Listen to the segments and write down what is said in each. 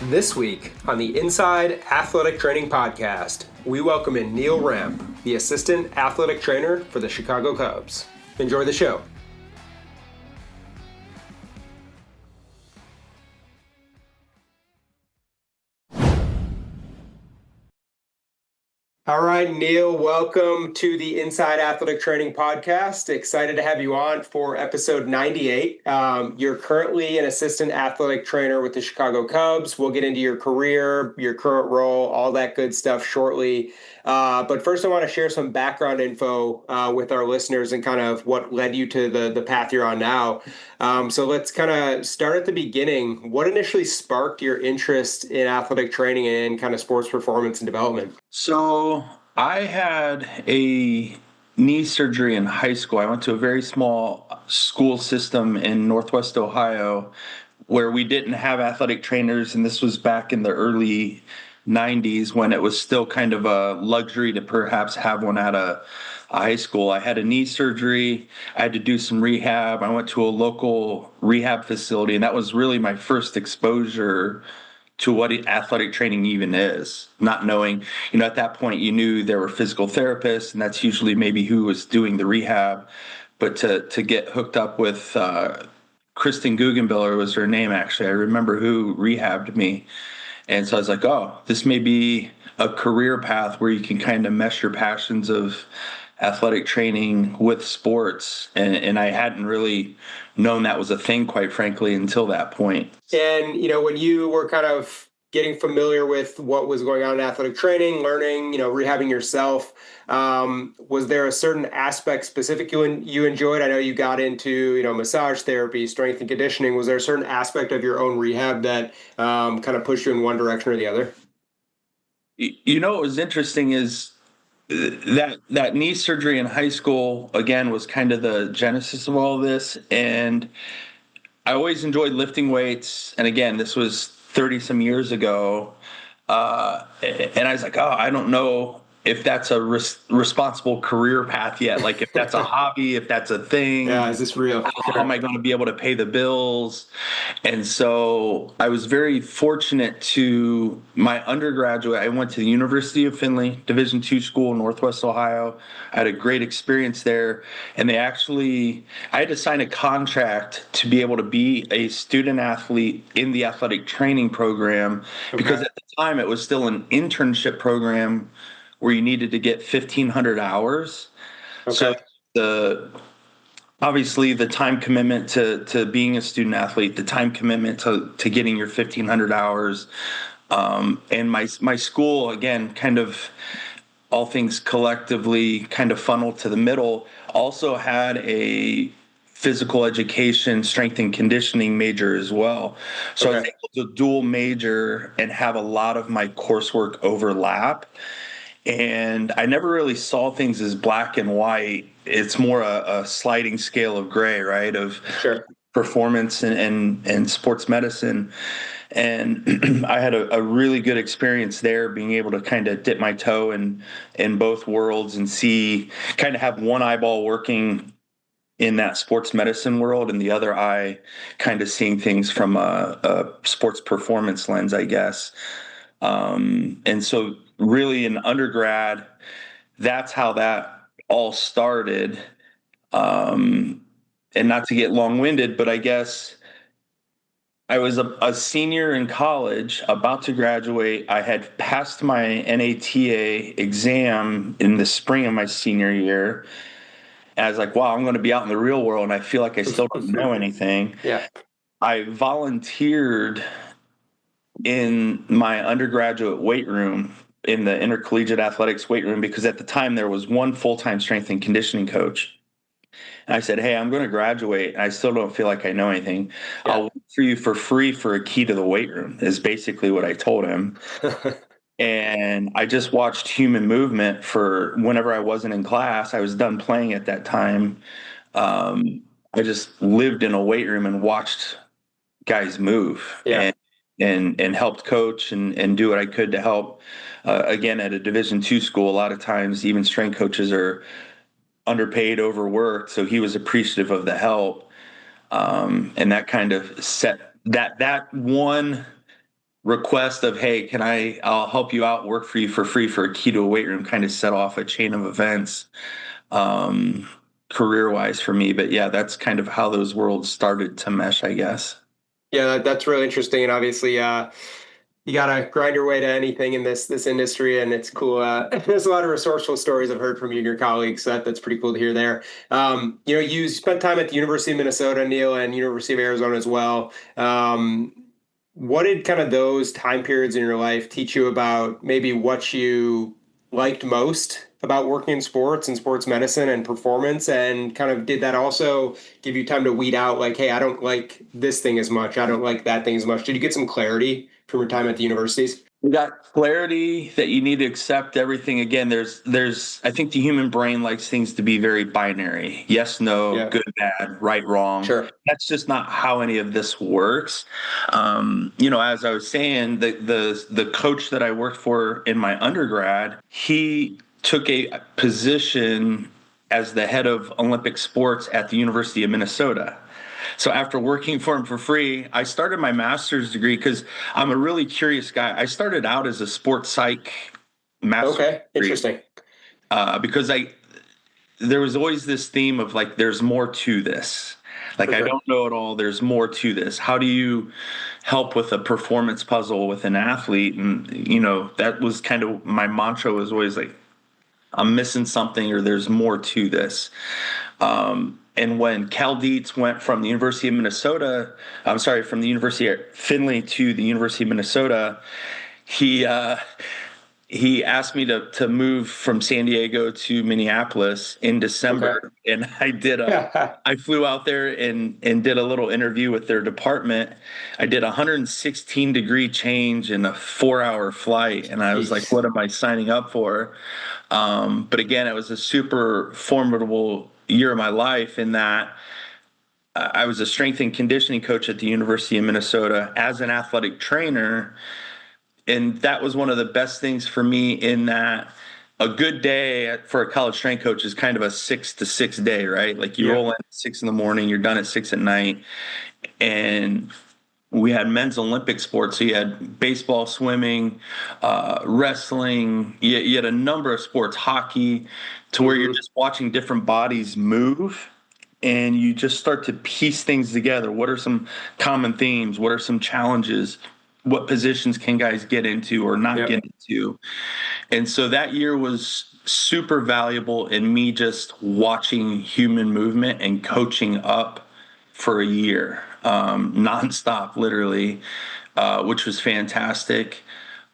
This week on the Inside Athletic Training Podcast, we welcome in Neil Rampe, the Assistant Athletic Trainer for the Chicago Cubs. Enjoy the show. All right, Neil, welcome to the Inside Athletic Training Podcast. Excited to have you on for episode 98. You're currently an assistant athletic trainer with the Chicago Cubs. We'll get into your career, your current role, all that good stuff shortly. But first, I want to share some background info with our listeners and kind of what led you to the path you're on now. So let's kind of start at the beginning. What initially sparked your interest in athletic training and kind of sports performance and development? So I had a knee surgery in high school. I went to a very small school system in Northwest Ohio where we didn't have athletic trainers, and this was back in the early 90s when it was still kind of a luxury to perhaps have one at a high school. I had a knee surgery. I had to do some rehab. I went to a local rehab facility, and that was really my first exposure to what athletic training even is. Not knowing, at that point you knew there were physical therapists, and that's usually maybe who was doing the rehab. But to get hooked up with Kristen Guggenbiller was her name, actually. I remember who rehabbed me. And so I was like, oh, this may be a career path where you can kind of mesh your passions of athletic training with sports. And I hadn't really known that was a thing, quite frankly, until that point. And, when you were kind of getting familiar with what was going on in athletic training, learning, rehabbing yourself, was there a certain aspect specific you enjoyed? I know you got into, massage therapy, strength and conditioning. Was there a certain aspect of your own rehab that kind of pushed you in one direction or the other? What was interesting is that knee surgery in high school, again, was kind of the genesis of all of this. And I always enjoyed lifting weights. And again, this was 30 some years ago. And I was like, I don't know if that's a responsible career path yet. Like if that's a hobby, if that's a thing. Yeah, is this real? How am I going to be able to pay the bills? And so I was very fortunate to my undergraduate. I went to the University of Findlay, Division II school, Northwest Ohio. I had a great experience there. And I had to sign a contract to be able to be a student athlete in the athletic training program, because at the time it was still an internship program where you needed to get 1,500 hours. Okay. So obviously the time commitment to being a student athlete, the time commitment to getting your 1,500 hours, and my school, again, kind of all things collectively kind of funneled to the middle, also had a physical education, strength and conditioning major as well. So I was able to dual major and have a lot of my coursework overlap. And I never really saw things as black and white. It's more a sliding scale of gray, right? Of performance and sports medicine. And I had a really good experience there, being able to kind of dip my toe in both worlds and kind of have one eyeball working in that sports medicine world and the other eye kind of seeing things from a sports performance lens, I guess. And so really in undergrad, that's how that all started. And not to get long-winded, but I guess I was a senior in college, about to graduate. I had passed my NATA exam in the spring of my senior year. And I was like, wow, I'm going to be out in the real world, and I feel like I still don't know anything. Yeah. I volunteered in my undergraduate weight room, in the intercollegiate athletics weight room, because at the time there was one full-time strength and conditioning coach. And I said, hey, I'm going to graduate. I still don't feel like I know anything. Yeah. I'll work for you for free for a key to the weight room, is basically what I told him. And I just watched human movement for whenever I wasn't in class. I was done playing at that time. I just lived in a weight room and watched guys move. Yeah. And helped coach and do what I could to help. Again, at a Division II school, a lot of times even strength coaches are underpaid, overworked. So he was appreciative of the help. And that kind of set that one request of, hey, I'll help you out, work for you for free for a key to a weight room, kind of set off a chain of events, um, career wise for me. But yeah, that's kind of how those worlds started to mesh, I guess. Yeah, that's really interesting, and obviously, you gotta grind your way to anything in this industry, and it's cool. There's a lot of resourceful stories I've heard from you and your colleagues. So that's pretty cool to hear there. You spent time at the University of Minnesota, Neil, and University of Arizona as well. What did kind of those time periods in your life teach you about maybe what you liked most about working in sports and sports medicine and performance? And kind of did that also give you time to weed out like, hey, I don't like this thing as much. I don't like that thing as much. Did you get some clarity from your time at the universities? You got clarity that you need to accept everything. Again, I think the human brain likes things to be very binary. Yes, no, Yeah, good, bad, right, wrong. sure. That's just not how any of this works. As I was saying, the coach that I worked for in my undergrad, he took a position as the head of Olympic sports at the University of Minnesota. So after working for him for free, I started my master's degree because I'm a really curious guy. I started out as a sports psych master's Okay, degree interesting. because there was always this theme of like there's more to this. Like For I sure. don't know it all. There's more to this. How do you help with a performance puzzle with an athlete? And that was kind of my mantra was always like I'm missing something or there's more to this. And when Cal Dietz went from the University of Minnesota, I'm sorry, from the University of Findlay to the University of Minnesota, he he asked me to move from San Diego to Minneapolis in Okay. December, and Yeah. I flew out there and did a little interview with their department. I did a 116-degree change in a 4-hour flight, and I was like, Jeez. "What am I signing up for?" But again, it was a super formidable year of my life in that I was a strength and conditioning coach at the University of Minnesota as an athletic trainer. And that was one of the best things for me in that a good day for a college strength coach is kind of a 6 to 6 day, right? Like you Yeah. roll in at 6 in the morning, you're done at 6 at night. And we had men's Olympic sports. So you had baseball, swimming, wrestling. You had a number of sports, hockey, to where you're Hmm. just watching different bodies move and you just start to piece things together. What are some common themes? What are some challenges? What positions can guys get into or not Yep. get into? And so that year was super valuable in me just watching human movement and coaching up for a year, nonstop, literally, which was fantastic.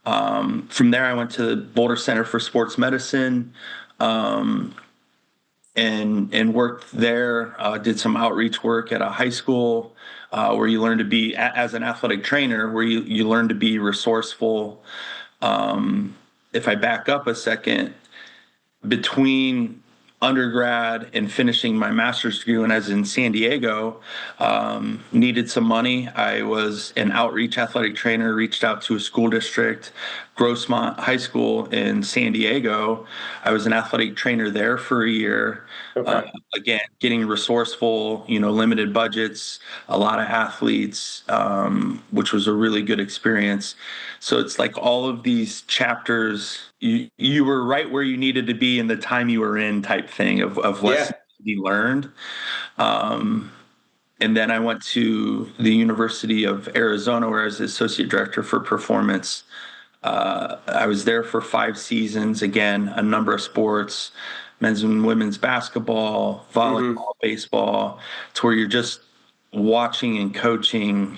From there, I went to the Boulder Center for Sports Medicine and worked there. Did some outreach work at a high school where you learn to be, as an athletic trainer, where you learn to be resourceful. If I back up a second, between undergrad and finishing my master's degree when I was in San Diego, needed some money. I was an outreach athletic trainer, reached out to a school district, Grossmont High School in San Diego. I was an athletic trainer there for a year. Uh, Okay. Again, getting resourceful, limited budgets, a lot of athletes, which was a really good experience. So it's like all of these chapters, you were right where you needed to be in the time you were in type thing of lessons Yeah. to be learned. Um, and then I went to the University of Arizona where I was the associate director for performance. I was there for 5 seasons, again, a number of sports, men's and women's basketball, Hmm. volleyball, baseball, to where you're just watching and coaching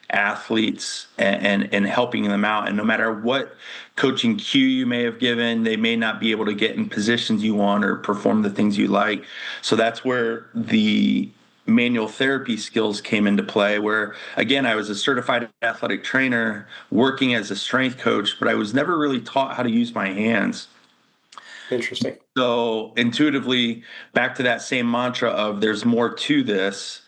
athletes and helping them out. And no matter what coaching cue you may have given, they may not be able to get in positions you want or perform the things you like. So that's where the manual therapy skills came into play, where again I was a certified athletic trainer working as a strength coach, but I was never really taught how to use my hands. Interesting. So intuitively, back to that same mantra of there's more to this,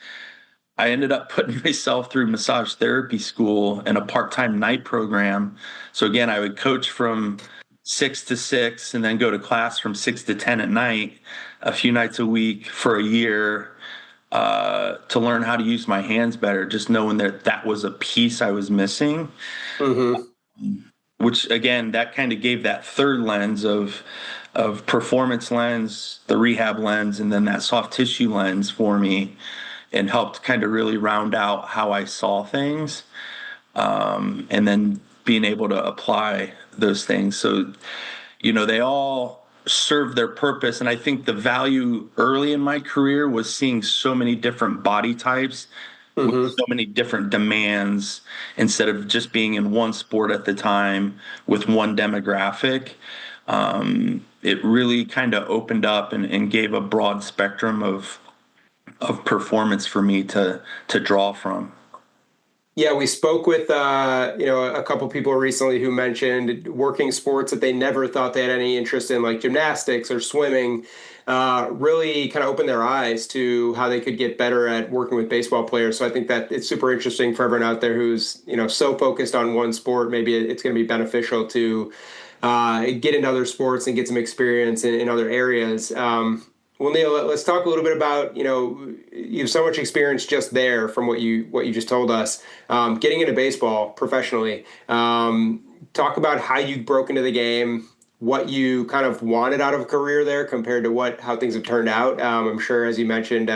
I ended up putting myself through massage therapy school and a part-time night program. So again, I would coach from 6 to 6 and then go to class from 6 to 10 at night, a few nights a week for a year. to learn how to use my hands better, just knowing that that was a piece I was missing, Mm-hmm. which again, that kind of gave that third lens of performance lens, the rehab lens, and then that soft tissue lens for me, and helped kind of really round out how I saw things, and then being able to apply those things. So, they all serve their purpose. And I think the value early in my career was seeing so many different body types with Mm-hmm. so many different demands instead of just being in one sport at the time with one demographic. It really kind of opened up and gave a broad spectrum of performance for me to draw from. Yeah, we spoke with a couple people recently who mentioned working sports that they never thought they had any interest in, like gymnastics or swimming, really kind of opened their eyes to how they could get better at working with baseball players. So I think that it's super interesting for everyone out there who's so focused on one sport. Maybe it's going to be beneficial to get into other sports and get some experience in other areas. Well, Neil, let's talk a little bit about, you have so much experience just there from what you just told us, getting into baseball professionally. Talk about how you broke into the game, what you kind of wanted out of a career there compared to how things have turned out. I'm sure, as you mentioned,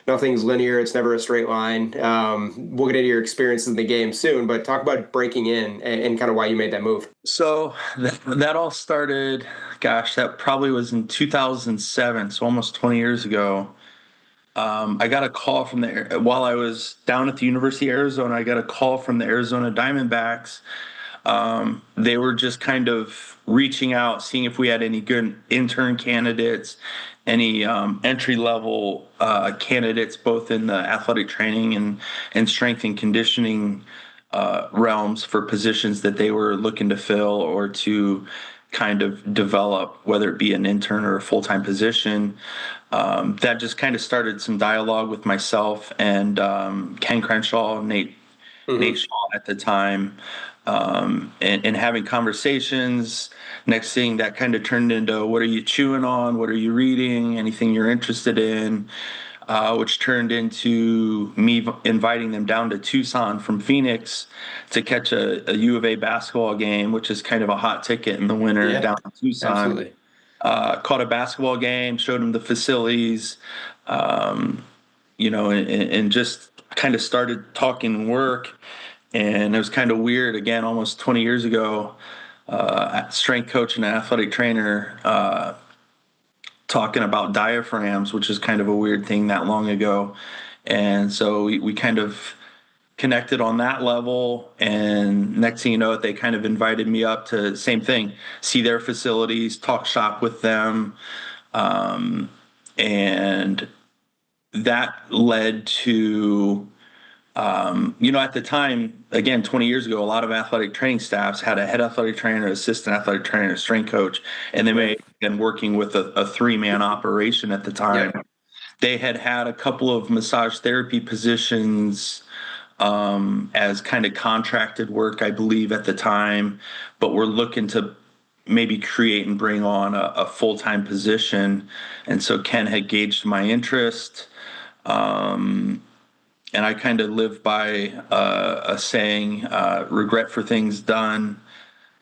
nothing's linear. It's never a straight line. We'll get into your experiences in the game soon, but talk about breaking in and kind of why you made that move. So that all started, gosh, that probably was in 2007, so almost 20 years ago. I got a call while I was down at the University of Arizona. I got a call from the Arizona Diamondbacks. They were just kind of reaching out, seeing if we had any good intern candidates, any entry level candidates, both in the athletic training and strength and conditioning realms for positions that they were looking to fill or to kind of develop, whether it be an intern or a full time position. That just kind of started some dialogue with myself and Ken Crenshaw, Nate Hmm. Shaw at the time, and having conversations. Next thing that kind of turned into, what are you chewing on? What are you reading? Anything you're interested in? Which turned into me inviting them down to Tucson from Phoenix to catch a U of A basketball game, which is kind of a hot ticket in the winter Yeah, down in Tucson. absolutely. Caught a basketball game, showed them the facilities, um, and just kind of started talking work. And it was kind of weird, again, almost 20 years ago, strength coach and athletic trainer talking about diaphragms, which is kind of a weird thing that long ago. And so we kind of connected on that level. And next thing you know, they kind of invited me up to same thing, see their facilities, talk shop with them. And that led to, at the time, again, 20 years ago, a lot of athletic training staffs had a head athletic trainer, assistant athletic trainer, strength coach, and they may Right. have been working with a three-man operation at the time. Yep. They had a couple of massage therapy positions as kind of contracted work, I believe, at the time, but we're looking to maybe create and bring on a full-time position. And so Ken had gauged my interest. And I kind of live by a saying, regret for things done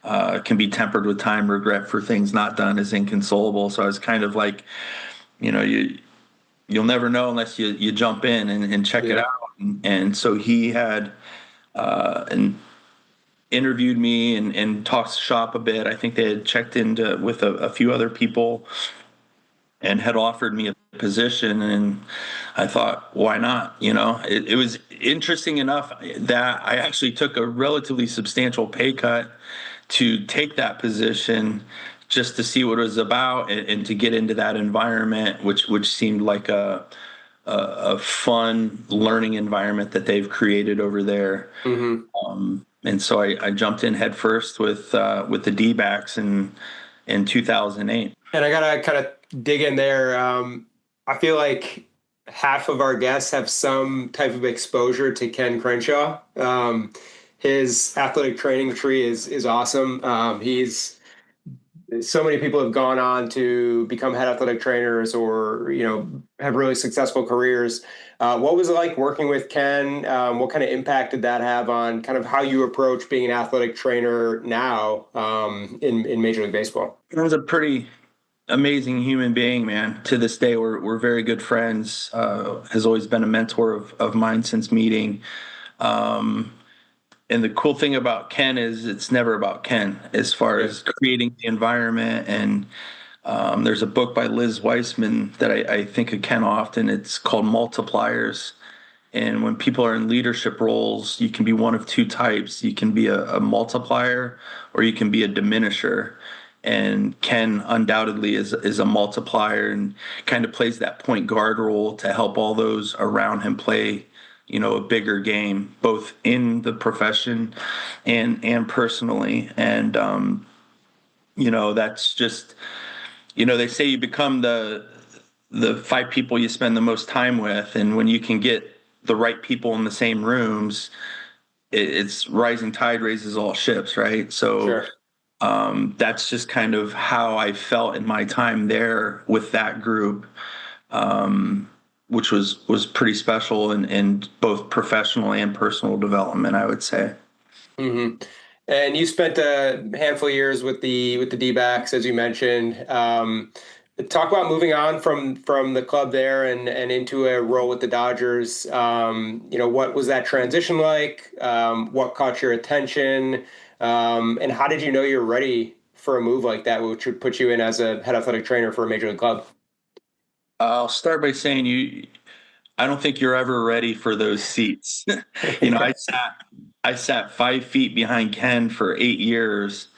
can be tempered with time. Regret for things not done is inconsolable. So I was kind of like, you'll never know unless you jump in and check it out. Yeah. And so he had and interviewed me and talked shop a bit. I think they had checked into with a few other people and had offered me a position, and I thought, why not? It was interesting enough that I actually took a relatively substantial pay cut to take that position just to see what it was about and to get into that environment, which seemed like a fun learning environment that they've created over there. Hmm. And so I jumped in headfirst with the D-backs in 2008. And I gotta kind of dig in there. I feel like half of our guests have some type of exposure to Ken Crenshaw. His athletic training tree is awesome. He's so many people have gone on to become head athletic trainers or have really successful careers. What was it like working with Ken? What kind of impact did that have on kind of how you approach being an athletic trainer now in Major League Baseball? It was a pretty amazing human being, man. To this day, we're very good friends. Has always been a mentor of mine since meeting. Um, and the cool thing about Ken is it's never about Ken as far Yeah, as creating the environment. And there's a book by Liz Weissman that I think of Ken often. It's called Multipliers. And when people are in leadership roles, you can be one of two types. You can be a multiplier or you can be a diminisher. And Ken undoubtedly is a multiplier and kind of plays that point guard role to help all those around him play, a bigger game, both in the profession and personally. And that's just, they say you become the five people you spend the most time with, and when you can get the right people in the same rooms, it's rising tide raises all ships, right? So sure. that's just kind of how I felt in my time there with that group, which was pretty special in both professional and personal development, I would say. hmm And you spent a handful of years with the D-backs, as you mentioned. Talk about moving on from the club there and into a role with the Dodgers. What was that transition like? What caught your attention? And how did you know you're ready for a move like that, which would put you in as a head athletic trainer for a major league club? I'll start by saying I don't think you're ever ready for those seats. you know, I sat I sat 5 feet behind Ken for 8 years,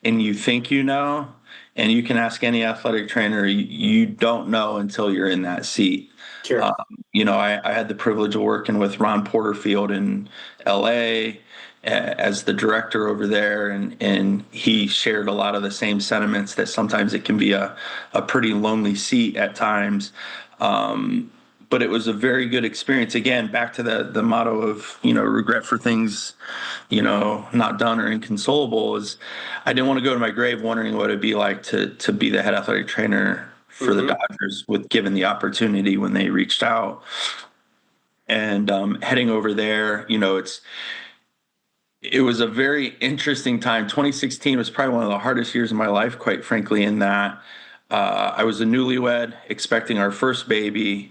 and you think and you can ask any athletic trainer, you don't know until you're in that seat. Um, Sure. I had the privilege of working with Ron Porterfield in LA as the director over there, and he shared a lot of the same sentiments that sometimes it can be a pretty lonely seat at times. But it was a very good experience. Again, back to the motto of, regret for things, not done or inconsolable is I didn't want to go to my grave wondering what it'd be like to be the head athletic trainer for the hmm Dodgers with given the opportunity when they reached out. And heading over there, it was a very interesting time. 2016 was probably one of the hardest years of my life, quite frankly, in that I was a newlywed expecting our first baby.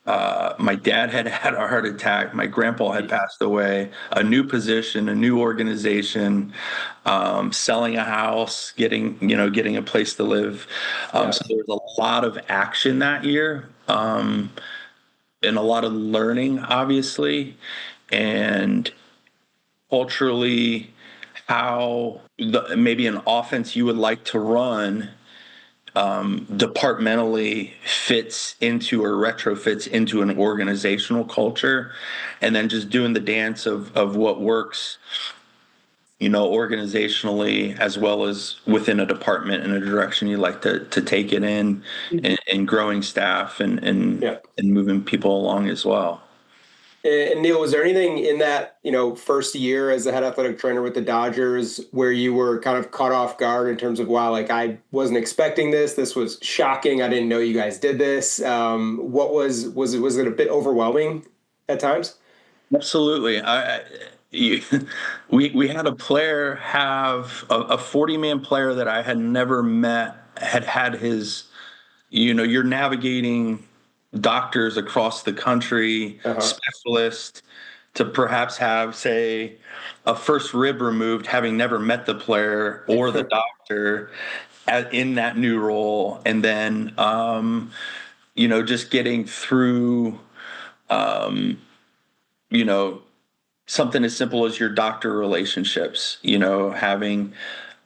My dad had had a heart attack. My grandpa had passed away. A new position, a new organization, selling a house, getting a place to live. Yeah. So there was a lot of action that year, and a lot of learning, obviously, and culturally how maybe an offense you would like to run departmentally fits into or retrofits into an organizational culture, and then just doing the dance of what works, organizationally as well as within a department in a direction you like to take it in, and growing staff Yeah. and moving people along as well. And Neil, was there anything in that, first year as the head athletic trainer with the Dodgers where you were kind of caught off guard in terms of, wow, like I wasn't expecting this. This was shocking. I didn't know you guys did this. What was it a bit overwhelming at times? Absolutely. You, we had a player have a 40-man player that I had never met had his, you're navigating doctors across the country, Uh-huh. specialists, to perhaps have, say, a first rib removed, having never met the player or the doctor in that new role. And then, just getting through, you know, something as simple as your doctor relationships, having,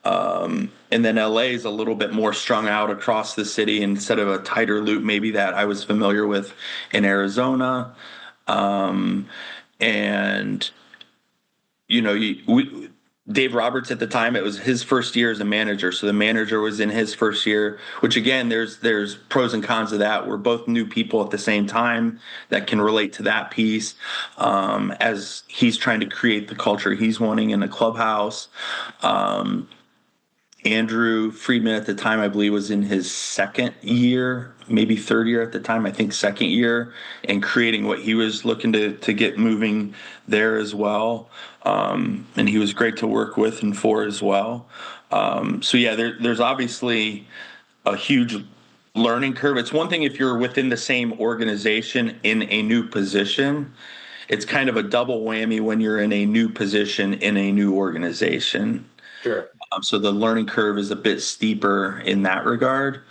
and then LA is a little bit more strung out across the city instead of a tighter loop, maybe that I was familiar with in Arizona. Um, and, Dave Roberts at the time, it was his first year as a manager. So the manager was in his first year, which again, there's pros and cons of that. We're both new people at the same time that can relate to that piece, as he's trying to create the culture he's wanting in the clubhouse. Andrew Friedman at the time, I believe, was in his second year, maybe third year at the time, I think second year, and creating what he was looking to get moving there as well. And he was great to work with and for as well. So yeah, there's obviously a huge learning curve. It's one thing if you're within the same organization in a new position. It's kind of a double whammy when you're in a new position in a new organization. Sure. So the learning curve is a bit steeper in that regard.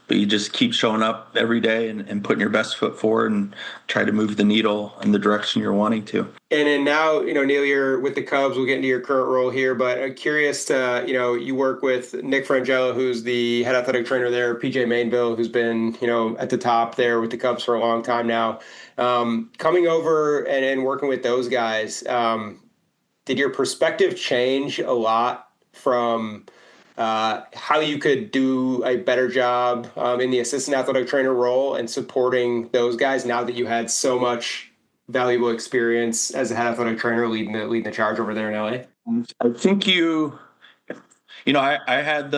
But you just keep showing up every day and putting your best foot forward and try to move the needle in the direction you're wanting to. And then now, Neil, you're with the Cubs. We'll get into your current role here, but I'm curious to, you work with Nick Frangella, who's the head athletic trainer there, PJ Mainville, who's been, at the top there with the Cubs for a long time now. Coming over and working with those guys, did your perspective change a lot from how you could do a better job in the assistant athletic trainer role and supporting those guys now that you had so much valuable experience as a head athletic trainer leading the charge over there in LA? I think I had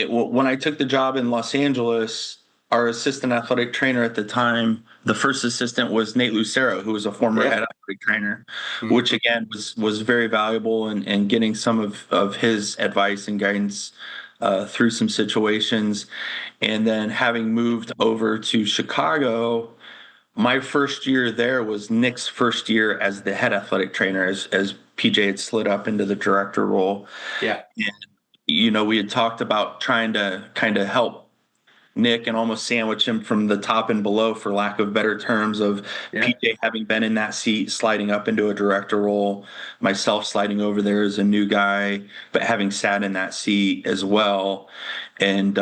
when I took the job in Los Angeles, our assistant athletic trainer at the time, the first assistant was Nate Lucero, who was a former head athletic trainer, which again was very valuable in getting some of his advice and guidance through some situations. And then having moved over to Chicago, my first year there was Nick's first year as the head athletic trainer, as PJ had slid up into the director role. Yeah. And, we had talked about trying to kind of help Nick and almost sandwich him from the top and below, for lack of better terms, of PJ having been in that seat, sliding up into a director role, myself sliding over there as a new guy, but having sat in that seat as well. And,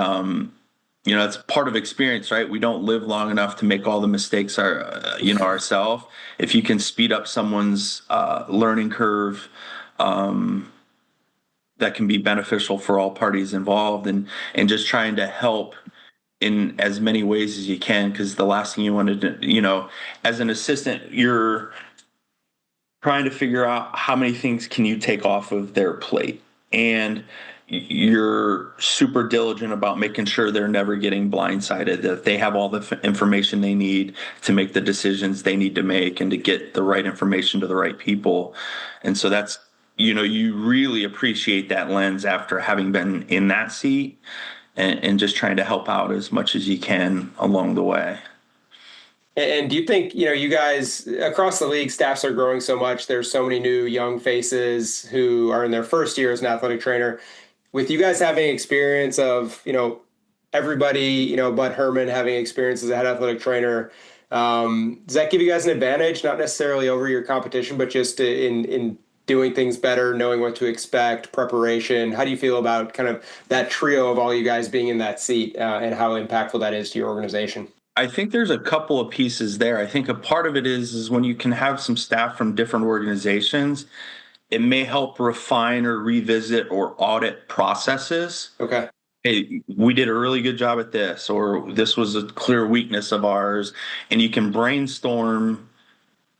it's part of experience, right? We don't live long enough to make all the mistakes ourselves. If you can speed up someone's learning curve, that can be beneficial for all parties involved, and just trying to help in as many ways as you can, because the last thing you want to do, as an assistant, you're trying to figure out how many things can you take off of their plate, and you're super diligent about making sure they're never getting blindsided, that they have all the information they need to make the decisions they need to make and to get the right information to the right people. And so that's, you really appreciate that lens after having been in that seat, and just trying to help out as much as you can along the way. And do you think, you guys across the league, staffs are growing so much, there's so many new young faces who are in their first year as an athletic trainer. With you guys having experience of, everybody, Bud Herman having experience as a head athletic trainer, does that give you guys an advantage, not necessarily over your competition, but just in doing things better, knowing what to expect, preparation? How do you feel about kind of that trio of all you guys being in that seat and how impactful that is to your organization? I think there's a couple of pieces there. I think a part of it is when you can have some staff from different organizations, it may help refine or revisit or audit processes. Okay. Hey, we did a really good job at this, or this was a clear weakness of ours. And you can brainstorm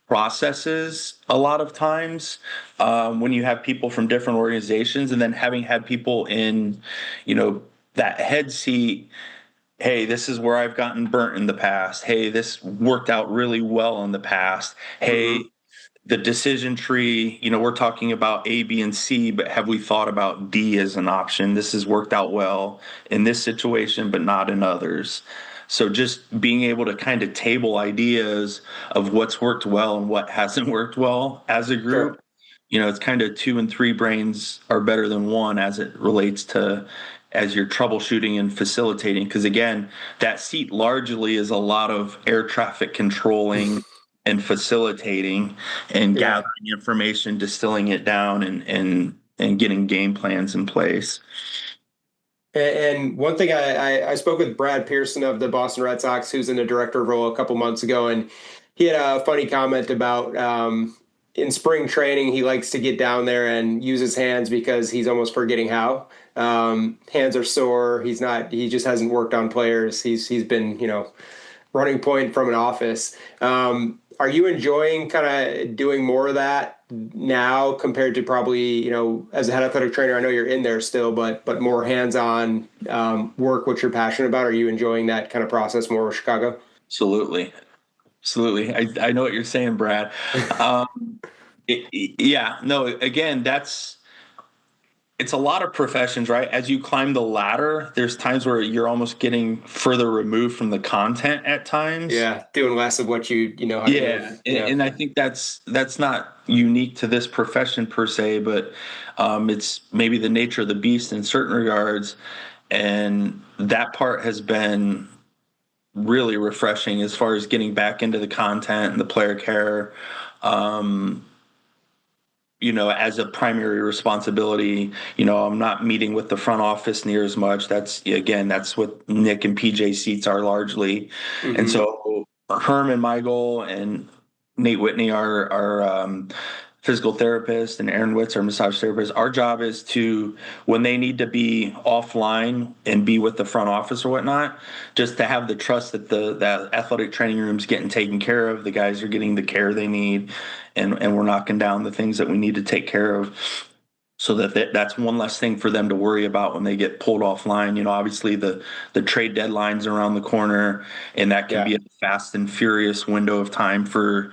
processes a lot of times when you have people from different organizations, and then having had people in, that head seat. Hey, this is where I've gotten burnt in the past. Hey, this worked out really well in the past. Hey, the decision tree, we're talking about A, B, and C, but have we thought about D as an option? This has worked out well in this situation, but not in others. So just being able to kind of table ideas of what's worked well and what hasn't worked well as a group. Sure. It's kind of 2 and 3 brains are better than one as it relates to as you're troubleshooting and facilitating. Because again, that seat largely is a lot of air traffic controlling and facilitating and gathering information, distilling it down, and getting game plans in place. And one thing I spoke with Brad Pearson of the Boston Red Sox, who's in the director role a couple months ago, and he had a funny comment about in spring training, he likes to get down there and use his hands because he's almost forgetting how. Hands are sore. He just hasn't worked on players. He's been, running point from an office. are you enjoying kind of doing more of that now compared to probably, as a head athletic trainer? I know you're in there still, but more hands-on work, what you're passionate about. Are you enjoying that kind of process more with Chicago? Absolutely. Absolutely. I know what you're saying, Brad. Yeah, no, again, it's a lot of professions, right? As you climb the ladder, there's times where you're almost getting further removed from the content at times. Yeah, doing less of what you know how to Yeah, give. and, Yeah, and I think that's not unique to this profession per se, but it's maybe the nature of the beast in certain regards, and that part has been really refreshing as far as getting back into the content and the player care. Um, as a primary responsibility. I'm not meeting with the front office near as much. That's what Nick and PJ seats are largely. And hmm so Herm and Michael and Nate Whitney, our physical therapist, and Aaron Witz, our massage therapist, our job is to, when they need to be offline and be with the front office or whatnot, just to have the trust that the athletic training room's getting taken care of, the guys are getting the care they need, and we're knocking down the things that we need to take care of, so that's one less thing for them to worry about when they get pulled offline. Obviously the trade deadline's around the corner, and that can yeah. be a fast and furious window of time for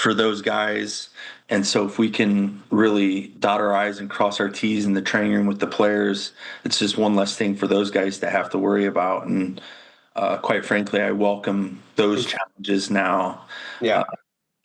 those guys. And so if we can really dot our I's and cross our T's in the training room with the players, it's just one less thing for those guys to have to worry about. And quite frankly, I welcome those challenges now, uh, Yeah.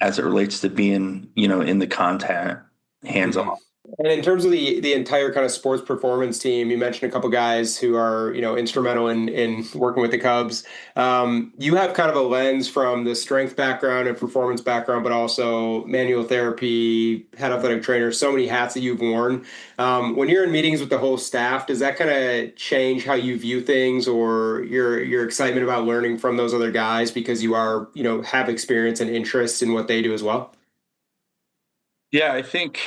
as it relates to being, in the content hands hmm off. And in terms of the entire kind of sports performance team, you mentioned a couple guys who are, instrumental in working with the Cubs. You have kind of a lens from the strength background and performance background, but also manual therapy, head athletic trainer, so many hats that you've worn. When you're in meetings with the whole staff, does that kind of change how you view things, or your excitement about learning from those other guys because you are, have experience and interest in what they do as well? Yeah, I think,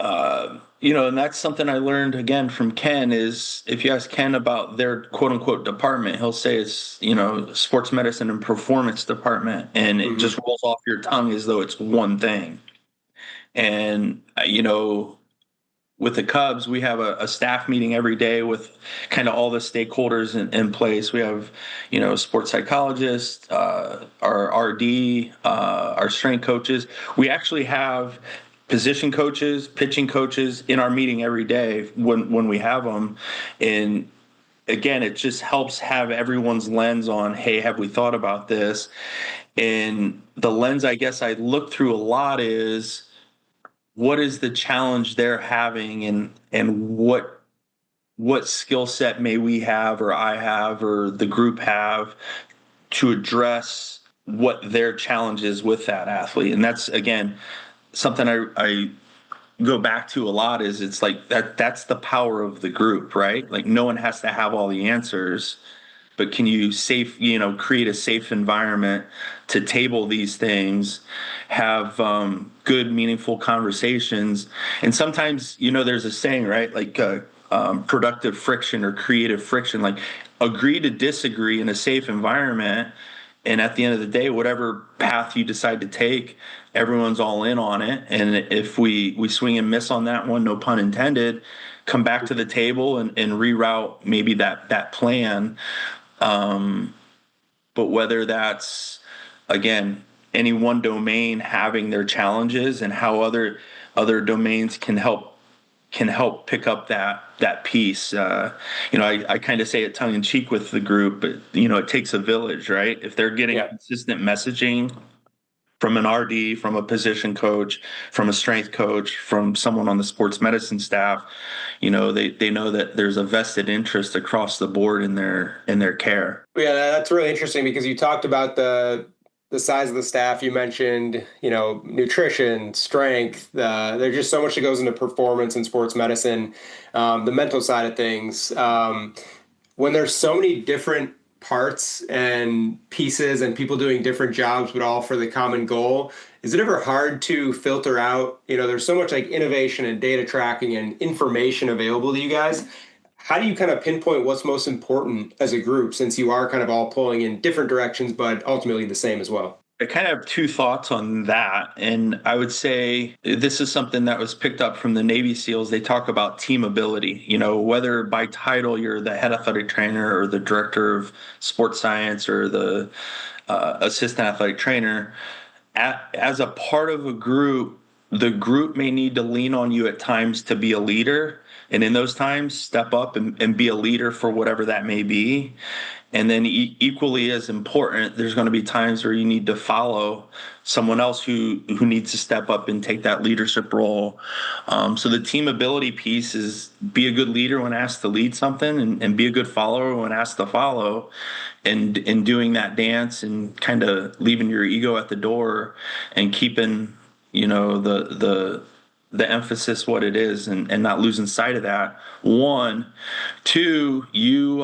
and that's something I learned again from Ken, is if you ask Ken about their quote unquote department, he'll say it's, sports medicine and performance department. And it just hmm rolls off your tongue as though it's one thing. And, with the Cubs, we have a staff meeting every day with kind of all the stakeholders in place. We have, sports psychologists, our RD, our strength coaches. We actually have position coaches, pitching coaches in our meeting every day when we have them. And again, it just helps have everyone's lens on, hey, have we thought about this? And the lens I guess I look through a lot is, what is the challenge they're having, and what skill set may we have, or I have, or the group have, to address what their challenge is with that athlete. And that's again something I go back to a lot, is it's like that's the power of the group, right? Like no one has to have all the answers, but can you create a safe environment to table these things, have good meaningful conversations. And sometimes, there's a saying, right, like productive friction or creative friction, like agree to disagree in a safe environment, and at the end of the day, whatever path you decide to take, everyone's all in on it. And if we swing and miss on that one, no pun intended, come back to the table and reroute maybe that plan. But whether that's, again, any one domain having their challenges, and how other domains can help pick up that piece. I kind of say it tongue in cheek with the group, but it takes a village, right? If they're getting Yeah. consistent messaging from an RD, from a position coach, from a strength coach, from someone on the sports medicine staff, they know that there's a vested interest across the board in their care. Yeah, that's really interesting because you talked about the size of the staff. You mentioned, nutrition, strength. There's just so much that goes into performance in sports medicine, the mental side of things. When there's so many different parts and pieces and people doing different jobs, but all for the common goal, is it ever hard to filter out? There's so much like innovation and data tracking and information available to you guys. How do you kind of pinpoint what's most important as a group, since you are kind of all pulling in different directions, but ultimately the same as well? I kind of have two thoughts on that. And I would say this is something that was picked up from the Navy SEALs. They talk about team ability, whether by title you're the head athletic trainer or the director of sports science or the assistant athletic trainer. As a part of a group, the group may need to lean on you at times to be a leader. And in those times, step up and be a leader for whatever that may be. And then equally as important, there's going to be times where you need to follow someone else who needs to step up and take that leadership role. So the team ability piece is be a good leader when asked to lead something, and be a good follower when asked to follow, and doing that dance and kind of leaving your ego at the door and keeping the emphasis what it is, and not losing sight of that. One, two, you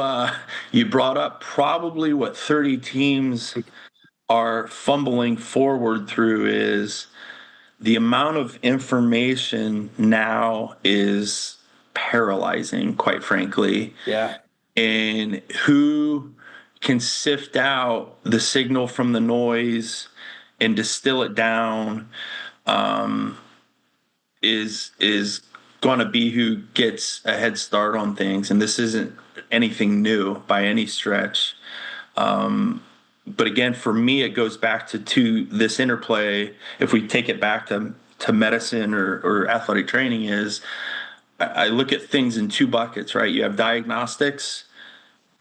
brought up probably what 30 teams are fumbling forward through is the amount of information now is paralyzing, quite frankly. Yeah. And who can sift out the signal from the noise and distill it down is going to be who gets a head start on things. And this isn't anything new by any stretch. But again, for me, it goes back to this interplay. If we take it back to medicine or athletic training, is I look at things in two buckets, right? You have diagnostics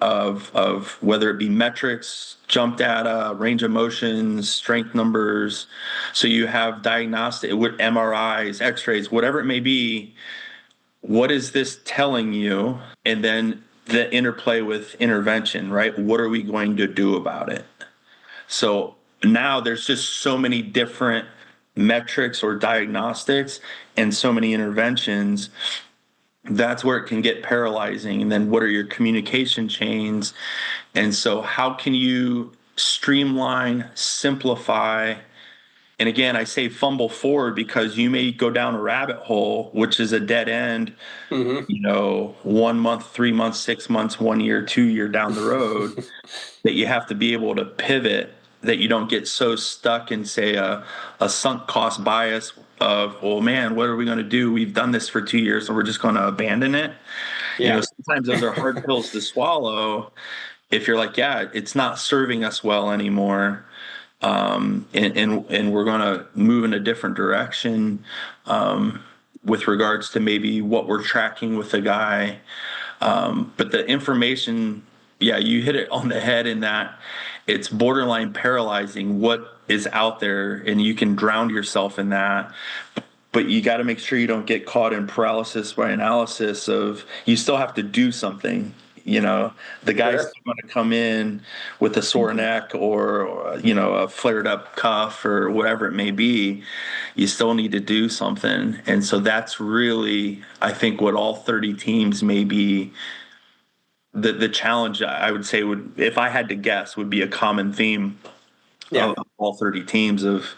of whether it be metrics, jump data, range of motions, strength numbers. So you have diagnostic with MRIs, X-rays, whatever it may be. What is this telling you? And then the interplay with intervention, right? What are we going to do about it? So now there's just so many different metrics or diagnostics and so many interventions. That's where it can get paralyzing. And then what are your communication chains? And so how can you streamline, simplify? And again, I say fumble forward because you may go down a rabbit hole, which is a dead end, 1 month, 3 months, 6 months, 1 year, 2 year down the road, that you have to be able to pivot, that you don't get so stuck in, say, a sunk cost bias of, well, man, what are we going to do? We've done this for 2 years, so we're just going to abandon it. Yeah. Sometimes those are hard pills to swallow if you're like, yeah, it's not serving us well anymore. And we're going to move in a different direction with regards to maybe what we're tracking with the guy. But the information, yeah, you hit it on the head in that it's borderline paralyzing what is out there, and you can drown yourself in that. But you got to make sure you don't get caught in paralysis by analysis of you still have to do something. The guy's Sure. going to come in with a sore neck or a flared up cuff or whatever it may be. You still need to do something. And so that's really, I think, what all 30 teams may be. The challenge, I would say, would, if I had to guess, would be a common theme Yeah. of all 30 teams of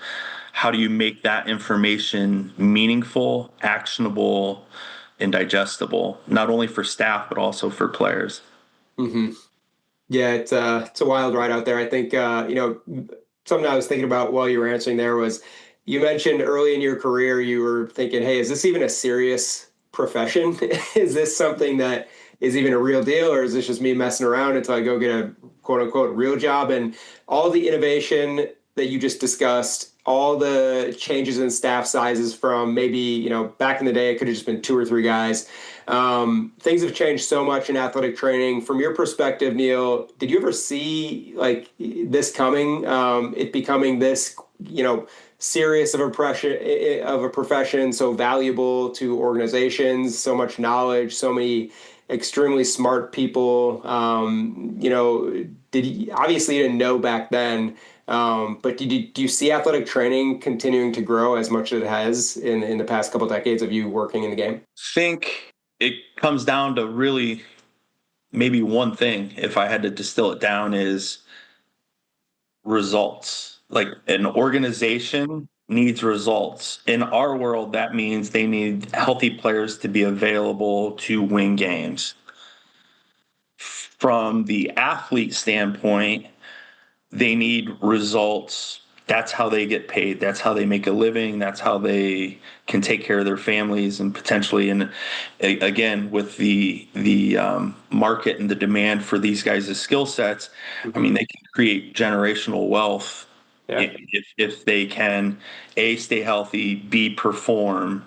how do you make that information meaningful, actionable, and digestible, not only for staff, but also for players. Mm-hmm. Yeah, it's a wild ride out there. I think something I was thinking about while you were answering there was you mentioned early in your career you were thinking, hey, is this even a serious profession? Is this something that is even a real deal, or is this just me messing around until I go get a quote unquote real job? And all the innovation that you just discussed, all the changes in staff sizes from maybe, back in the day, it could have just been 2 or 3 guys. Things have changed so much in athletic training. From your perspective, Neil, did you ever see like this coming, it becoming this, serious of a profession, so valuable to organizations, so much knowledge, so many extremely smart people. Obviously you didn't know back then, but do you see athletic training continuing to grow as much as it has in the past couple of decades of you working in the game? Think it comes down to really maybe one thing, if I had to distill it down, is results. Like an organization needs results. In our world, that means they need healthy players to be available to win games. From the athlete standpoint, they need results that's how they get paid. That's how they make a living. That's how they can take care of their families and potentially. And again, with the market and the demand for these guys' skill sets, I mean, Mm-hmm. they can create generational wealth Yeah. if they can A, stay healthy, B, perform,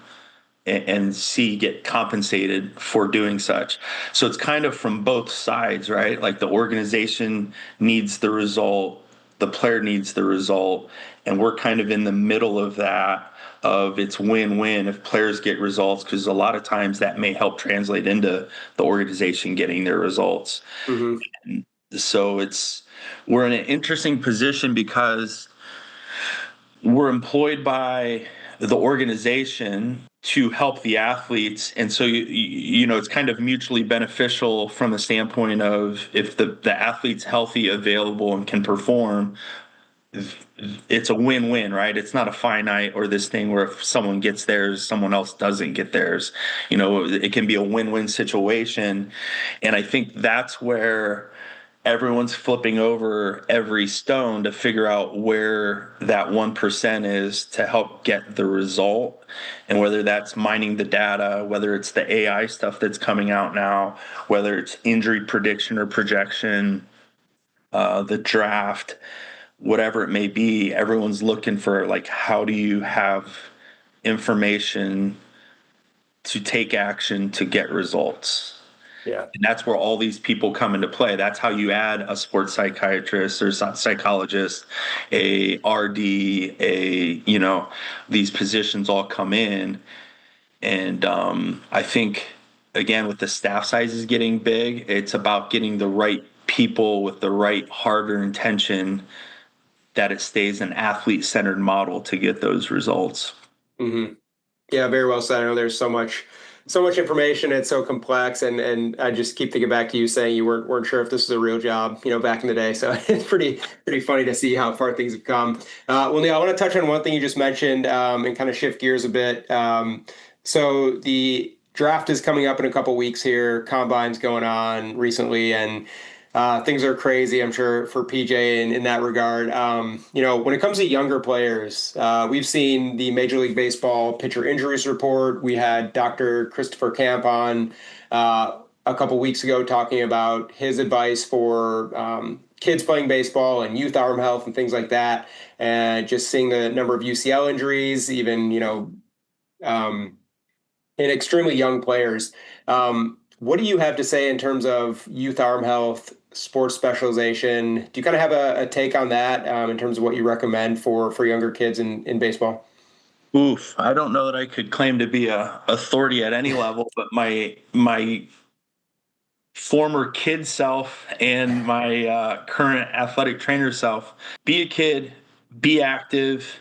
and C, get compensated for doing such. So it's kind of from both sides, right? Like the organization needs the result, the player needs the result, and we're kind of in the middle of that. Of it's win-win if players get results, because a lot of times that may help translate into the organization getting their results. Mm-hmm. So we're in an interesting position because we're employed by the organization to help the athletes, and so it's kind of mutually beneficial from the standpoint of if the athlete's healthy, available, and can perform, it's a win-win, right? It's not a finite or this thing where if someone gets theirs, someone else doesn't get theirs. It can be a win-win situation, and I think that's where everyone's flipping over every stone to figure out where that 1% is to help get the result. And whether that's mining the data, whether it's the AI stuff that's coming out now, whether it's injury prediction or projection, the draft, whatever it may be, everyone's looking for, like, how do you have information to take action to get results? Yeah. And that's where all these people come into play. That's how you add a sports psychiatrist or psychologist, a RD, these positions all come in. And I think, again, with the staff sizes getting big, it's about getting the right people with the right heart or intention that it stays an athlete-centered model to get those results. Mm-hmm. Yeah, very well said. I know there's so much information. It's so complex, and I just keep thinking back to you saying you weren't sure if this was a real job, back in the day. So it's pretty funny to see how far things have come. Well, Neil, I want to touch on one thing you just mentioned, and kind of shift gears a bit. So the draft is coming up in a couple weeks here. Combine's going on recently, and things are crazy, I'm sure, for PJ in that regard. When it comes to younger players, we've seen the Major League Baseball pitcher injuries report. We had Dr. Christopher Camp on a couple weeks ago talking about his advice for kids playing baseball and youth arm health and things like that. And just seeing the number of UCL injuries, even, um, in extremely young players. What do you have to say in terms of youth arm health, sports specialization? Do you kind of have a take on that in terms of what you recommend for younger kids in baseball? Oof, I don't know that I could claim to be a authority at any level, but my former kid self and my current athletic trainer self, be a kid, be active.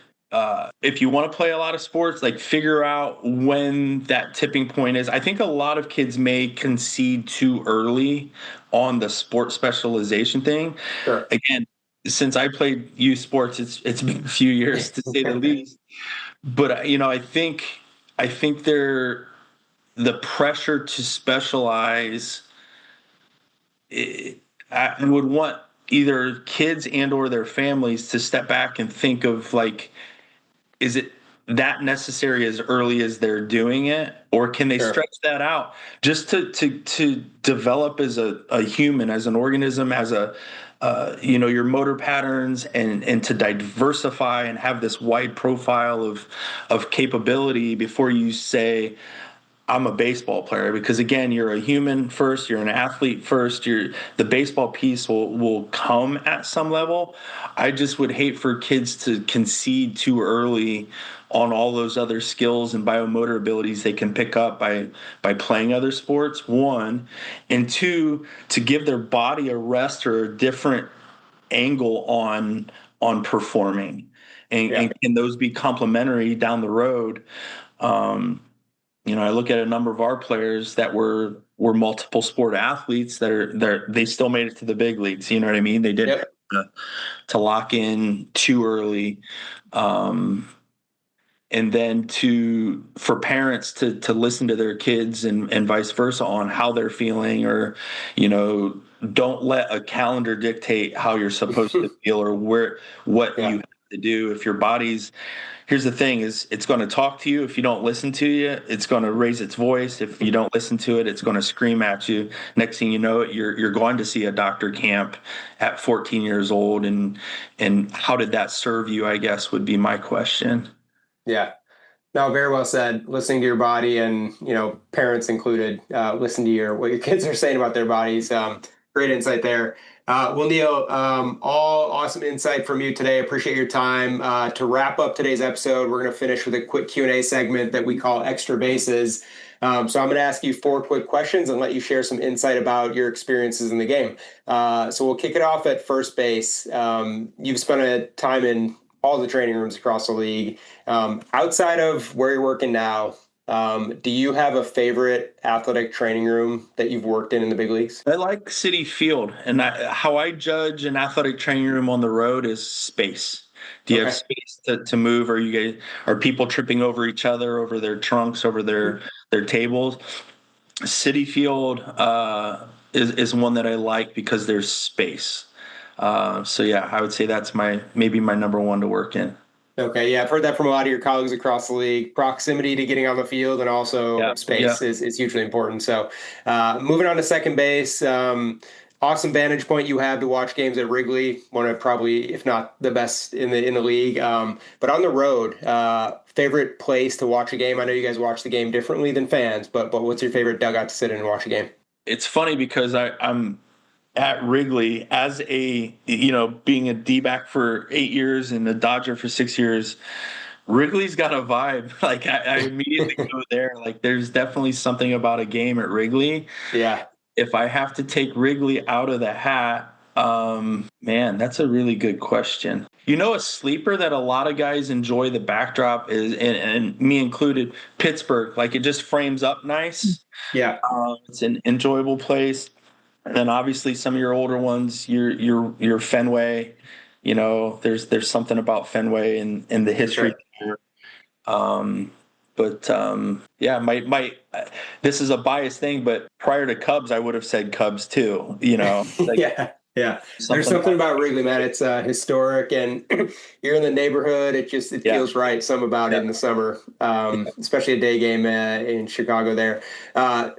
If you want to play a lot of sports, like, figure out when that tipping point is. I think a lot of kids may concede too early on the sports specialization thing. Sure. Again, since I played youth sports, it's been a few years to say the least. But I think the pressure to specialize. I would want either kids and or their families to step back and think of, like, is it that necessary as early as they're doing it, or can they Sure. stretch that out just to develop as a human, as an organism, as your motor patterns, and to diversify and have this wide profile of capability before you say, I'm a baseball player. Because again, you're a human first, you're an athlete first, the baseball piece will come at some level. I just would hate for kids to concede too early on all those other skills and biomotor abilities they can pick up by playing other sports, one, and two, to give their body a rest or a different angle on performing. Yeah. And can those be complementary down the road? I look at a number of our players that were multiple sport athletes they still made it to the big leagues. You know what I mean? They didn't Yep. have to lock in too early. And then for parents to listen to their kids and vice versa on how they're feeling, or, don't let a calendar dictate how you're supposed to feel or what Yeah. you have to do. If your body's, here's the thing, is it's going to talk to you. If you don't listen to you, it's going to raise its voice. If you don't listen to it, it's going to scream at you. Next thing you know, you're going to see a doctor camp at 14 years old. And how did that serve you, I guess, would be my question. Yeah. No, very well said. Listening to your body, and parents included, listen to what your kids are saying about their bodies. Great insight there. Well, Neil, all awesome insight from you today. Appreciate your time. To wrap up today's episode, we're going to finish with a quick Q&A segment that we call Extra Bases. So I'm going to ask you 4 quick questions and let you share some insight about your experiences in the game. So we'll kick it off at first base. You've spent a time in all the training rooms across the league. Outside of where you're working now, do you have a favorite athletic training room that you've worked in the big leagues? I like Citi Field, and how I judge an athletic training room on the road is space. Do you have space to move? Are people tripping over each other, over their trunks, over their tables? Citi Field is one that I like because there's space. So yeah, I would say that's maybe my number one to work in. Okay, yeah, I've heard that from a lot of your colleagues across the league. Proximity to getting on the field and also space is hugely important. So moving on to second base, awesome vantage point you have to watch games at Wrigley, one of probably, if not the best in the league. But on the road, favorite place to watch a game? I know you guys watch the game differently than fans, but what's your favorite dugout to sit in and watch a game? It's funny because I'm at Wrigley as being a D-back for 8 years and a Dodger for 6 years. Wrigley's got a vibe. Like I immediately go there. Like there's definitely something about a game at Wrigley. Yeah. If I have to take Wrigley out of the hat, man, that's a really good question. A sleeper that a lot of guys enjoy the backdrop is, and me included, Pittsburgh. Like it just frames up nice. Yeah. It's an enjoyable place. And then obviously some of your older ones, your Fenway, there's something about Fenway and the history there. Yeah, this is a biased thing, but prior to Cubs, I would have said Cubs too, Yeah. There's something about Wrigley, man. It's historic, and you're in the neighborhood. It feels right. Some about it in the summer, especially a day game in Chicago there.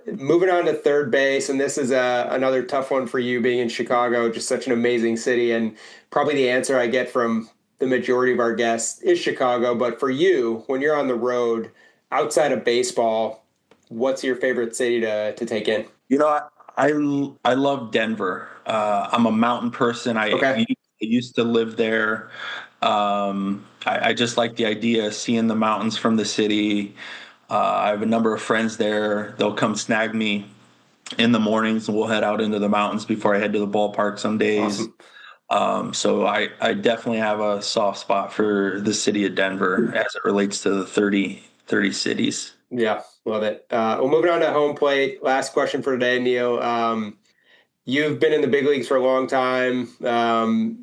Moving on to third base, and this is another tough one for you being in Chicago, just such an amazing city, and probably the answer I get from the majority of our guests is Chicago. But for you, when you're on the road, outside of baseball, what's your favorite city to take in? I love Denver. I'm a mountain person. I used to live there. I just like the idea of seeing the mountains from the city. I have a number of friends there. They'll come snag me in the mornings, and we'll head out into the mountains before I head to the ballpark some days. Awesome. So I definitely have a soft spot for the city of Denver as it relates to the 30 cities. Yeah, love it. Well, moving on to home plate. Last question for today, Neil. You've been in the big leagues for a long time.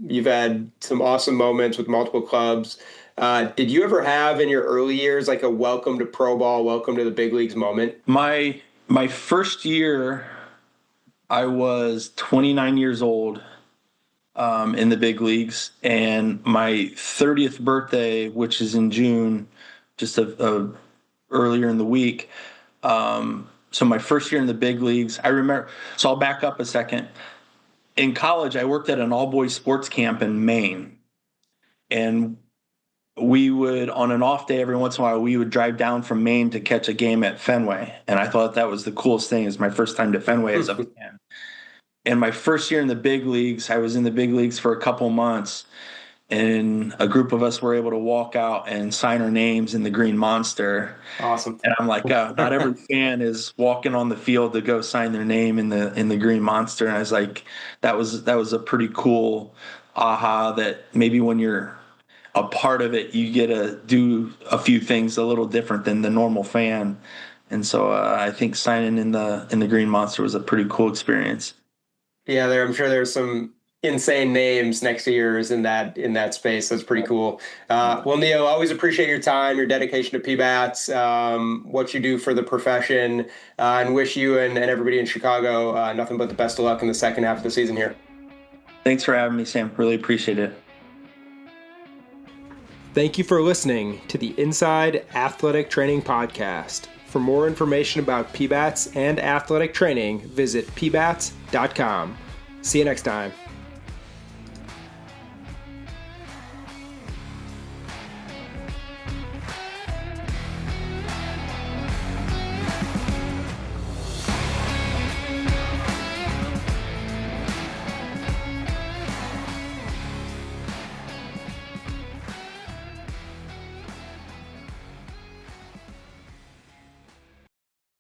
You've had some awesome moments with multiple clubs. Did you ever have in your early years like a welcome to pro ball, welcome to the big leagues moment? My first year, I was 29 years old in the big leagues, and my 30th birthday, which is in June, just earlier in the week. So my first year in the big leagues, I remember, so I'll back up a second. In college, I worked at an all-boys sports camp in Maine. And we would, on an off day every once in a while, we would drive down from Maine to catch a game at Fenway. And I thought that was the coolest thing. It was my first time to Fenway as a fan. And my first year in the big leagues, I was in the big leagues for a couple months. And a group of us were able to walk out and sign our names in the Green Monster. Awesome. And I'm like, not every fan is walking on the field to go sign their name in the Green Monster. And I was like, that was a pretty cool aha that maybe when you're a part of it, you get to do a few things a little different than the normal fan. And so I think signing in the Green Monster was a pretty cool experience. Yeah, I'm sure there's some insane names next to yours in that space. That's pretty cool. Well, Neil, always appreciate your time, your dedication to PBATs, what you do for the profession, and wish you and everybody in Chicago nothing but the best of luck in the second half of the season here. Thanks for having me, Sam. Really appreciate it. Thank you for listening to the Inside Athletic Training Podcast. For more information about PBATS and athletic training, visit pbats.com. See you next time.